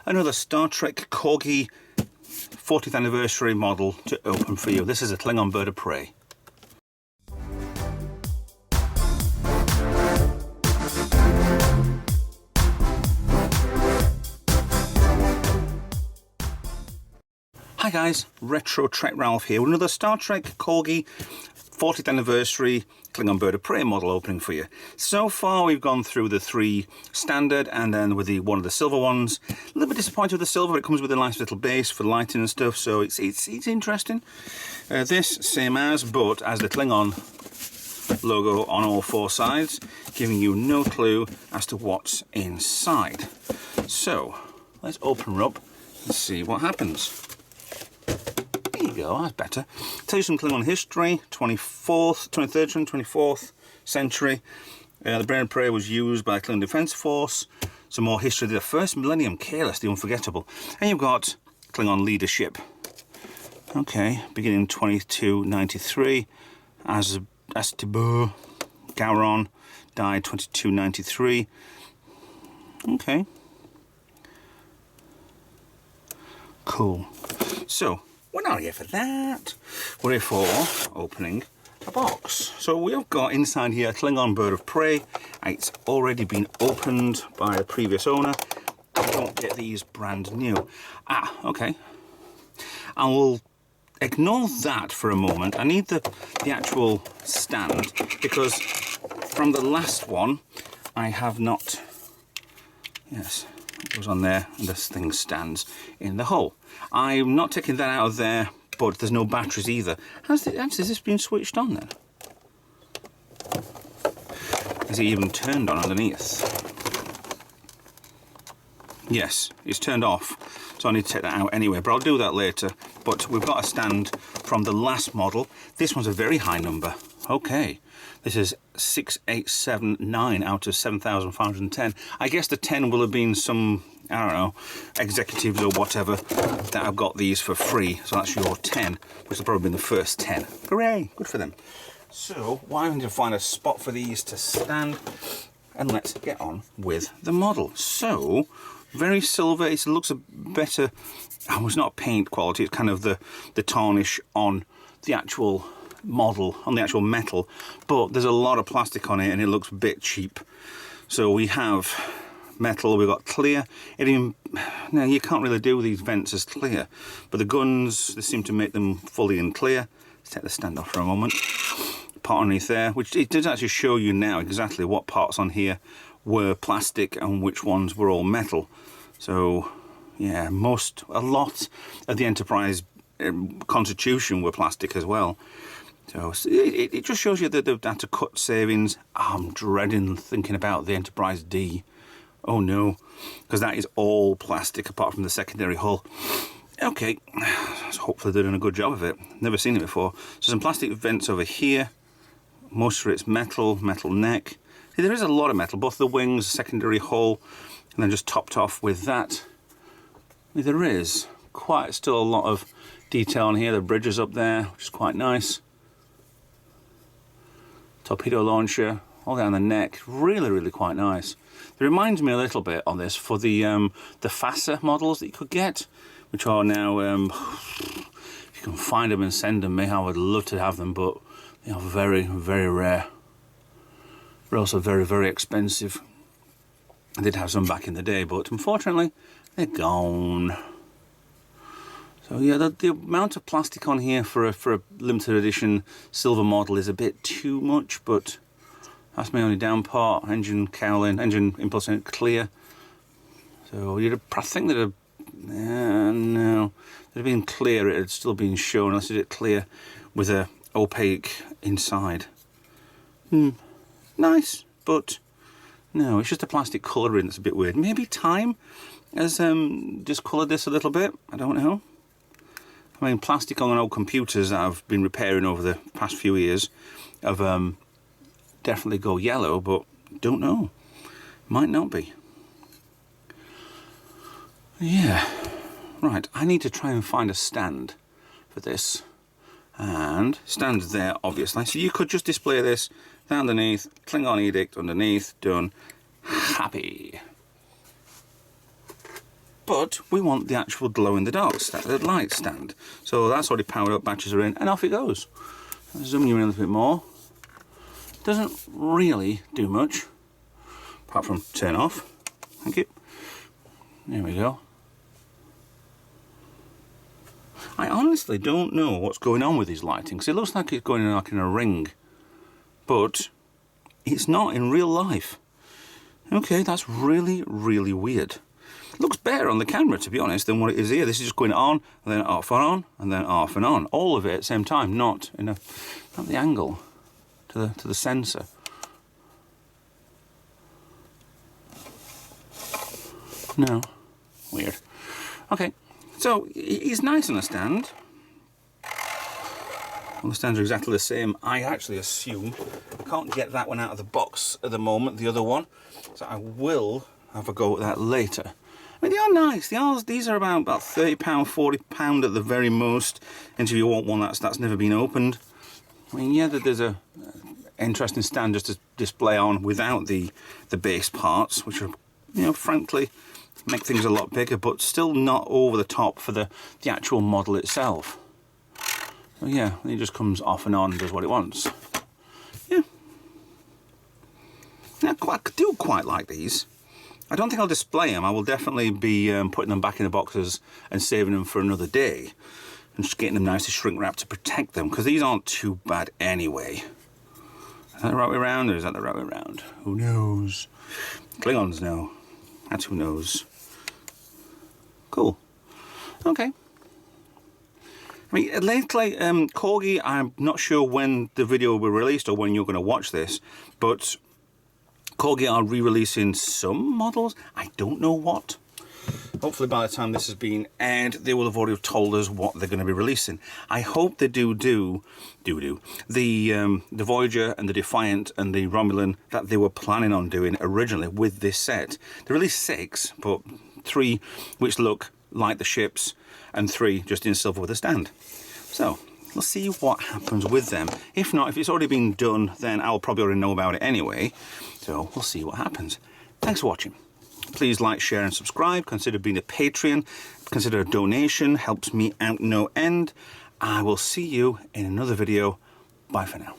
another Star Trek Corgi 40th anniversary model to open for you. This is a Klingon bird of prey. Hi guys, Retro Trek Ralph here with another Star Trek Corgi 40th anniversary Klingon bird of prey model opening for you. So far we've gone through the 3 standard and then with one of the silver ones. A little bit disappointed with the silver, it comes with a nice little base for lighting and stuff, so it's interesting. This same as, but as the Klingon logo on all 4 sides, giving you no clue as to what's inside. So let's open her up and see what happens. There you go, that's better. Tell you some Klingon history, 23rd and 24th century. The bird of prey was used by the Klingon Defence Force. Some more history of the first millennium, Kalis, the unforgettable. And you've got Klingon leadership. Okay, beginning 2293. Astibur Gowron died 2293. Okay. Cool. So, we're not here for that. We're here for opening a box. So we've got inside here a Klingon bird of prey. It's already been opened by the previous owner. I don't get these brand new. Okay. I will ignore that for a moment. I need the actual stand because from the last one I have not... Yes, it goes on there and this thing stands in the hole. I'm not taking that out of there, but there's no batteries either. Has this been switched on then? Is it even turned on underneath? Yes, it's turned off, so I need to take that out anyway, but I'll do that later. But we've got a stand from the last model. This one's a very high number. Okay, this is 6879 out of 7,510. I guess the 10 will have been some, I don't know, executives or whatever that have got these for free. So that's your 10, which will probably be the first 10. Hooray, good for them. So, why don't you find a spot for these to stand, and let's get on with the model. So, very silver, it looks a better, it's not paint quality, it's kind of the tarnish on the actual model, on the actual metal, but there's a lot of plastic on it and it looks a bit cheap. So we have metal, we've got clear. Now you can't really do these vents as clear, but the guns, they seem to make them fully in clear. Let's take the stand off for a moment. Part underneath there, which it does actually show you now exactly what parts on here were plastic and which ones were all metal. So yeah, a lot of the Enterprise Constitution were plastic as well. So it just shows you that they've had to cut savings. I'm dreading thinking about the Enterprise D. Oh no, because that is all plastic apart from the secondary hull. Okay, so hopefully they're doing a good job of it. Never seen it before. So some plastic vents over here. Most of it's metal neck. See, there is a lot of metal, both the wings, secondary hull, and then just topped off with that. There is still a lot of detail on here. The bridges up there, which is quite nice. Torpedo launcher, all down the neck, really quite nice. It reminds me a little bit on this for the FASA models that you could get, which are now, if you can find them and send them, I would love to have them, but they are very rare. They're also very expensive. I did have some back in the day, but unfortunately, they're gone. So yeah, the amount of plastic on here for a limited edition silver model is a bit too much, but that's my only down part. Engine cowling, engine impulse clear. So I think that no, if it had been clear, it had still been shown, unless it clear with a opaque inside. Nice, but no, it's just a plastic colouring that's a bit weird. Maybe time has just coloured this a little bit. I don't know. I mean, plastic on old computers that I've been repairing over the past few years have definitely go yellow, but don't know. Might not be. Yeah. Right, I need to try and find a stand for this. And stands there, obviously. So you could just display this underneath, Klingon edict underneath, done, happy. but we want the actual glow-in-the-dark light stand. So that's already powered up, batteries are in, and off it goes. I'll zoom you in a little bit more. Doesn't really do much, apart from turn off. Thank you. There we go. I honestly don't know what's going on with these lighting, because it looks like it's going like in a ring, but it's not in real life. Okay, that's really, really weird. It looks better on the camera, to be honest, than what it is here. This is just going on, and then off and on, and then off and on. All of it at the same time, not the angle to the sensor. No. Weird. Okay, so it's nice on a stand. Well, the stands are exactly the same. I actually assume I can't get that one out of the box at the moment, the other one, so I will have a go at that later. I mean, they are nice. These are about £30, £40 at the very most. And if you want one that's never been opened, I mean, yeah, there's a interesting stand just to display on without the base parts, which are, you know, frankly, make things a lot bigger, but still not over the top for the actual model itself. So yeah, it just comes off and on and does what it wants. Yeah. Now, I do quite like these. I don't think I'll display them. I will definitely be putting them back in the boxes and saving them for another day. And just getting them nicely shrink wrapped to protect them, because these aren't too bad anyway. Is that the right way around, or is that the right way around? Who knows? Klingons know. That's who knows. Cool. Okay. I mean, lately, Corgi, I'm not sure when the video will be released or when you're going to watch this, but Corgi are re-releasing some models. I don't know what. Hopefully by the time this has been aired, they will have already told us what they're going to be releasing. I hope they do the Voyager and the Defiant and the Romulan that they were planning on doing originally with this set. They released 6, but 3 which look like the ships and 3 just in silver with a stand. So we'll see what happens with them. If not, if it's already been done, then I'll probably already know about it anyway. So we'll see what happens. Thanks for watching. Please like, share and subscribe. Consider being a Patreon. Consider a donation. Helps me out no end. I will see you in another video. Bye for now.